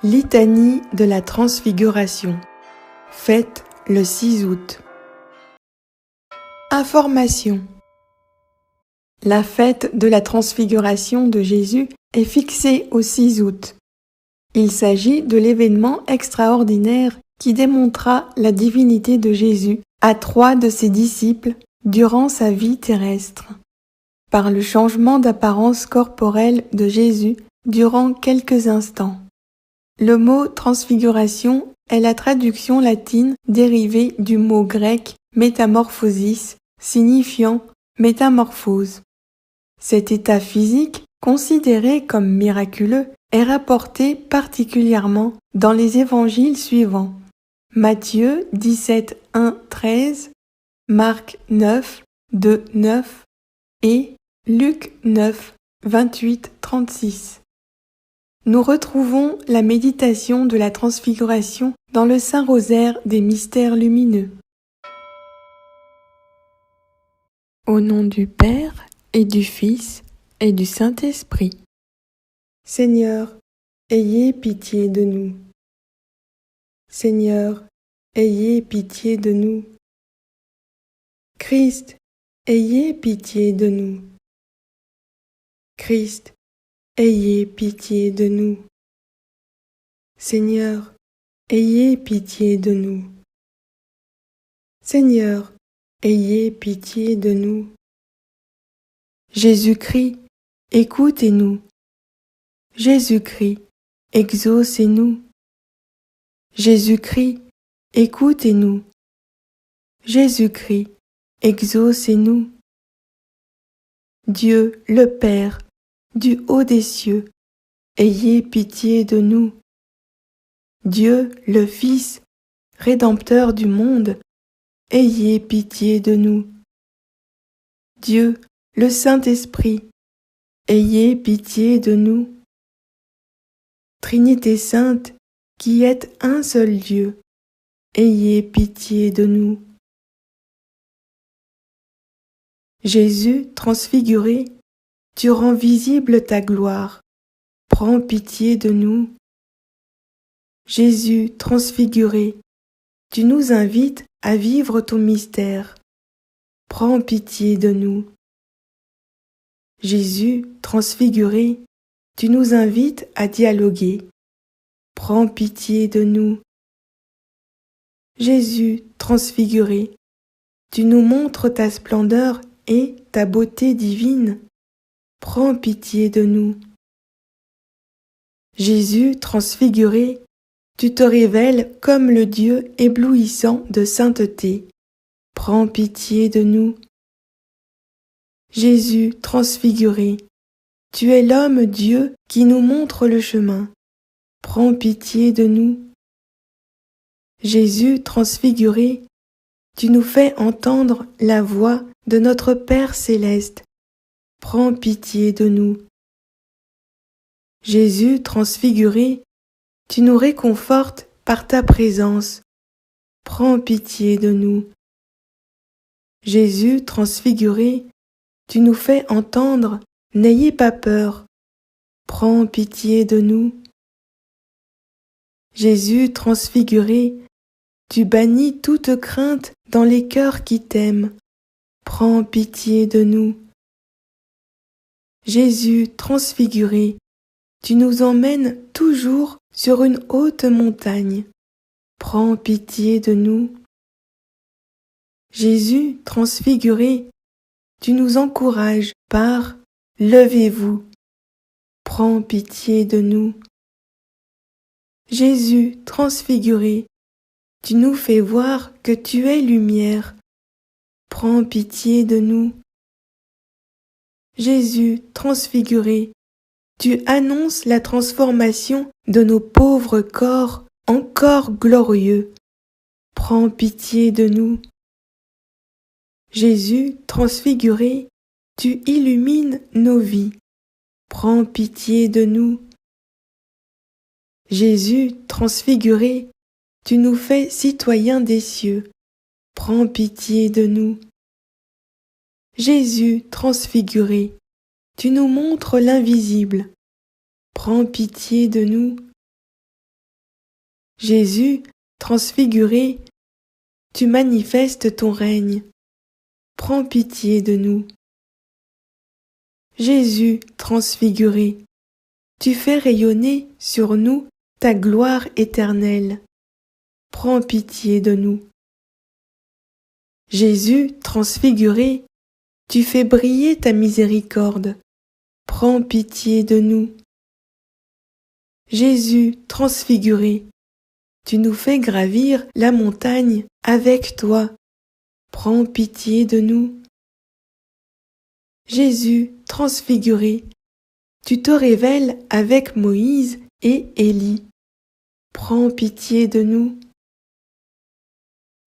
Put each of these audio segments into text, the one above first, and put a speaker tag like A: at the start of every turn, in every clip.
A: Litanie de la Transfiguration, fête le 6 août. Information. La fête de la Transfiguration de Jésus est fixée au 6 août. Il s'agit de l'événement extraordinaire qui démontra la divinité de Jésus à 3 de ses disciples durant sa vie terrestre. Par le changement d'apparence corporelle de Jésus durant quelques instants. Le mot transfiguration est la traduction latine dérivée du mot grec métamorphosis, signifiant métamorphose. Cet état physique, considéré comme miraculeux, est rapporté particulièrement dans les évangiles suivants: Matthieu 17, 1, 13, Marc 9, 2, 9 et Luc 9, 28, 36. Nous retrouvons la méditation de la Transfiguration dans le Saint-Rosaire des mystères lumineux. Au nom du Père et du Fils et du Saint-Esprit. Seigneur, ayez pitié de nous. Seigneur, ayez pitié de nous. Christ, ayez pitié de nous. Christ, ayez pitié de nous. Seigneur, ayez pitié de nous. Seigneur, ayez pitié de nous. Jésus-Christ, écoutez-nous. Jésus-Christ, exaucez-nous. Jésus-Christ, écoutez-nous. Jésus-Christ, exaucez-nous. Dieu le Père, du haut des cieux, ayez pitié de nous. Dieu le Fils, Rédempteur du monde, ayez pitié de nous. Dieu le Saint-Esprit, ayez pitié de nous. Trinité sainte, qui êtes un seul Dieu, ayez pitié de nous. Jésus transfiguré, tu rends visible ta gloire, prends pitié de nous. Jésus transfiguré, tu nous invites à vivre ton mystère, prends pitié de nous. Jésus transfiguré, tu nous invites à dialoguer, prends pitié de nous. Jésus transfiguré, tu nous montres ta splendeur et ta beauté divine, prends pitié de nous. Jésus transfiguré, tu te révèles comme le Dieu éblouissant de sainteté, prends pitié de nous. Jésus transfiguré, tu es l'homme Dieu qui nous montre le chemin, prends pitié de nous. Jésus transfiguré, tu nous fais entendre la voix de notre Père céleste, prends pitié de nous. Jésus transfiguré, tu nous réconfortes par ta présence, prends pitié de nous. Jésus transfiguré, tu nous fais entendre, n'ayez pas peur, prends pitié de nous. Jésus transfiguré, tu bannis toute crainte dans les cœurs qui t'aiment, prends pitié de nous. Jésus transfiguré, tu nous emmènes toujours sur une haute montagne, prends pitié de nous. Jésus transfiguré, tu nous encourages par « Levez-vous », prends pitié de nous. Jésus transfiguré, tu nous fais voir que tu es lumière, prends pitié de nous. Jésus transfiguré, tu annonces la transformation de nos pauvres corps en corps glorieux, prends pitié de nous. Jésus transfiguré, tu illumines nos vies, prends pitié de nous. Jésus transfiguré, tu nous fais citoyens des cieux, prends pitié de nous. Jésus transfiguré, tu nous montres l'invisible, prends pitié de nous. Jésus, transfiguré, tu manifestes ton règne. Prends pitié de nous. Jésus, transfiguré, tu fais rayonner sur nous ta gloire éternelle. Prends pitié de nous. Jésus, transfiguré, tu fais briller ta miséricorde. Prends pitié de nous. Jésus, transfiguré, tu nous fais gravir la montagne avec toi. Prends pitié de nous. Jésus, transfiguré, tu te révèles avec Moïse et Élie. Prends pitié de nous.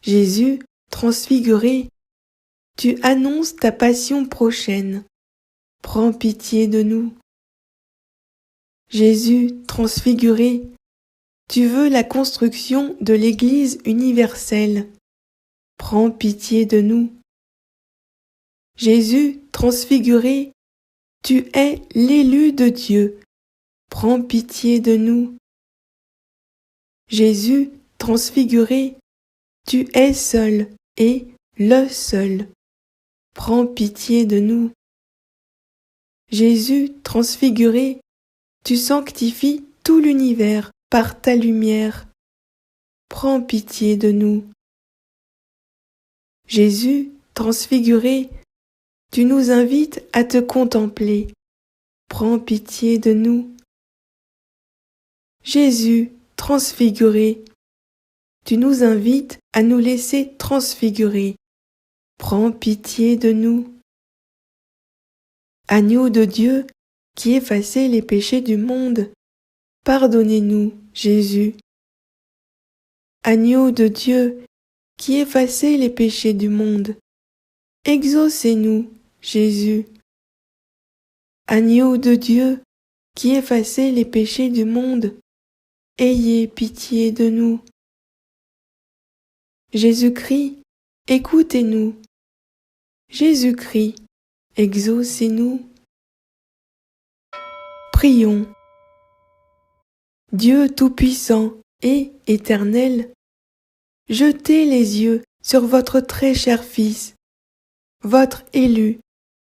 A: Jésus, transfiguré, tu annonces ta passion prochaine. Prends pitié de nous. Jésus, transfiguré, tu veux la construction de l'Église universelle. Prends pitié de nous. Jésus, transfiguré, tu es l'élu de Dieu. Prends pitié de nous. Jésus, transfiguré, tu es seul et le seul. Prends pitié de nous. Jésus, transfiguré, tu sanctifies tout l'univers par ta lumière. Prends pitié de nous. Jésus, transfiguré, tu nous invites à te contempler. Prends pitié de nous. Jésus, transfiguré, tu nous invites à nous laisser transfigurer. Prends pitié de nous. Agneau de Dieu, qui effacez les péchés du monde, pardonnez-nous, Jésus. Agneau de Dieu, qui effacez les péchés du monde, exaucez-nous, Jésus. Agneau de Dieu, qui effacez les péchés du monde, ayez pitié de nous. Jésus-Christ, écoutez-nous. Jésus-Christ, exaucez-nous. Prions. Dieu Tout-Puissant et Éternel, jetez les yeux sur votre très cher Fils, votre élu,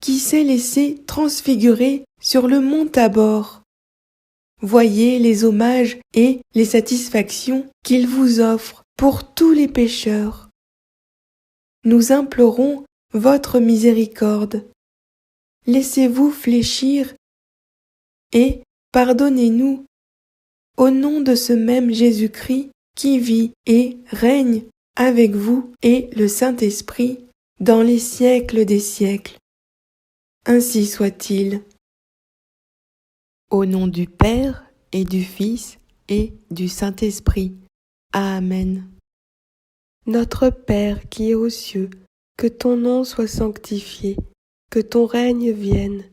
A: qui s'est laissé transfigurer sur le mont Tabor. Voyez les hommages et les satisfactions qu'il vous offre pour tous les pécheurs. Nous implorons votre miséricorde. Laissez-vous fléchir et pardonnez-nous au nom de ce même Jésus-Christ qui vit et règne avec vous et le Saint-Esprit dans les siècles des siècles. Ainsi soit-il. Au nom du Père et du Fils et du Saint-Esprit. Amen. Notre Père qui es aux cieux, que ton nom soit sanctifié, que ton règne vienne,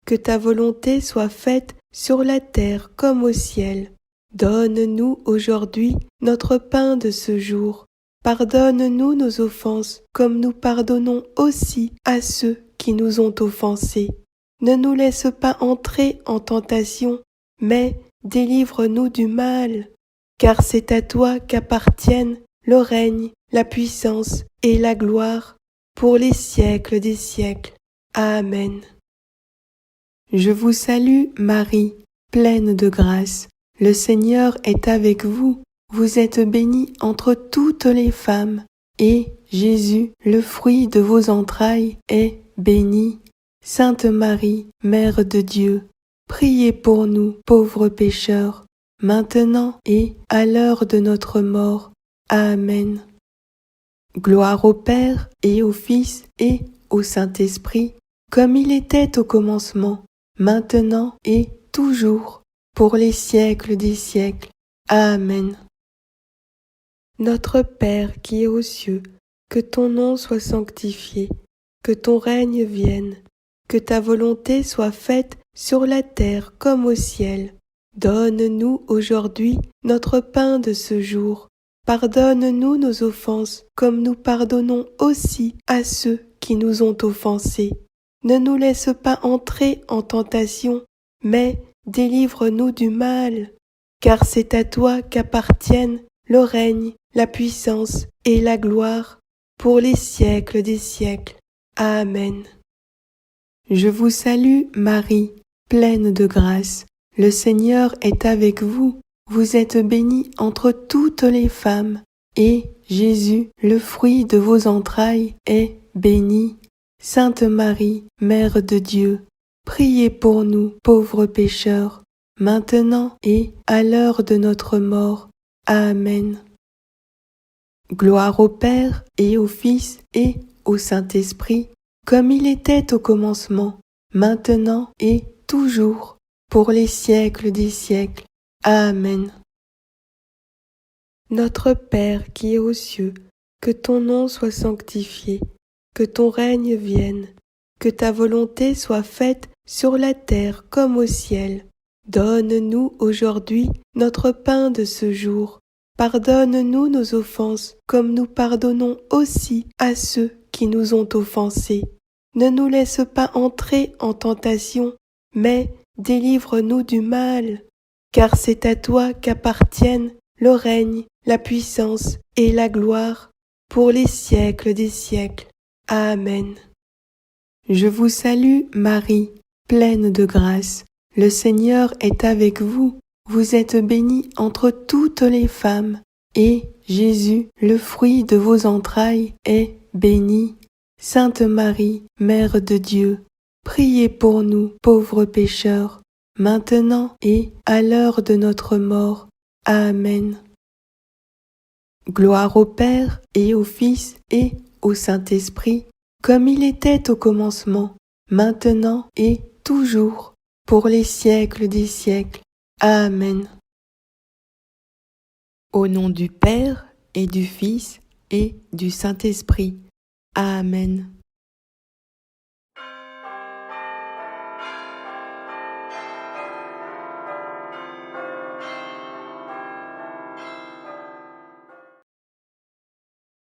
A: que ta volonté soit faite sur la terre comme au ciel. Donne-nous aujourd'hui notre pain de ce jour. Pardonne-nous nos offenses, comme nous pardonnons aussi à ceux qui nous ont offensés. Ne nous laisse pas entrer en tentation, mais délivre-nous du mal. Car c'est à toi qu'appartiennent le règne, la puissance et la gloire, pour les siècles des siècles. Amen. Je vous salue, Marie, pleine de grâce. Le Seigneur est avec vous. Vous êtes bénie entre toutes les femmes, et Jésus, le fruit de vos entrailles, est béni. Sainte Marie, Mère de Dieu, priez pour nous, pauvres pécheurs, maintenant et à l'heure de notre mort. Amen. Gloire au Père et au Fils et au Saint-Esprit, comme il était au commencement, maintenant et toujours, pour les siècles des siècles. Amen. Notre Père qui es aux cieux, que ton nom soit sanctifié, que ton règne vienne, que ta volonté soit faite sur la terre comme au ciel. Donne-nous aujourd'hui notre pain de ce jour. Pardonne-nous nos offenses, comme nous pardonnons aussi à ceux qui nous ont offensés. Ne nous laisse pas entrer en tentation, mais délivre-nous du mal. Car c'est à toi qu'appartiennent le règne, la puissance et la gloire, pour les siècles des siècles. Amen. Je vous salue, Marie, pleine de grâce. Le Seigneur est avec vous. Vous êtes bénie entre toutes les femmes, et Jésus, le fruit de vos entrailles, est béni. Sainte Marie, Mère de Dieu, priez pour nous, pauvres pécheurs, maintenant et à l'heure de notre mort. Amen. Gloire au Père et au Fils et au Saint-Esprit, comme il était au commencement, maintenant et toujours, pour les siècles des siècles. Amen. Notre Père qui es aux cieux, que ton nom soit sanctifié, que ton règne vienne, que ta volonté soit faite sur la terre comme au ciel. Donne-nous aujourd'hui notre pain de ce jour. Pardonne-nous nos offenses, comme nous pardonnons aussi à ceux qui nous ont offensés. Ne nous laisse pas entrer en tentation, mais délivre-nous du mal. Car c'est à toi qu'appartiennent le règne, la puissance et la gloire, pour les siècles des siècles. Amen. Je vous salue, Marie, pleine de grâce. Le Seigneur est avec vous. Vous êtes bénie entre toutes les femmes, et Jésus, le fruit de vos entrailles, est béni. Sainte Marie, Mère de Dieu, priez pour nous, pauvres pécheurs, maintenant et à l'heure de notre mort. Amen. Gloire au Père et au Fils et au Saint-Esprit, comme il était au commencement, maintenant et toujours, pour les siècles des siècles. Amen. Au nom du Père et du Fils et du Saint-Esprit. Amen.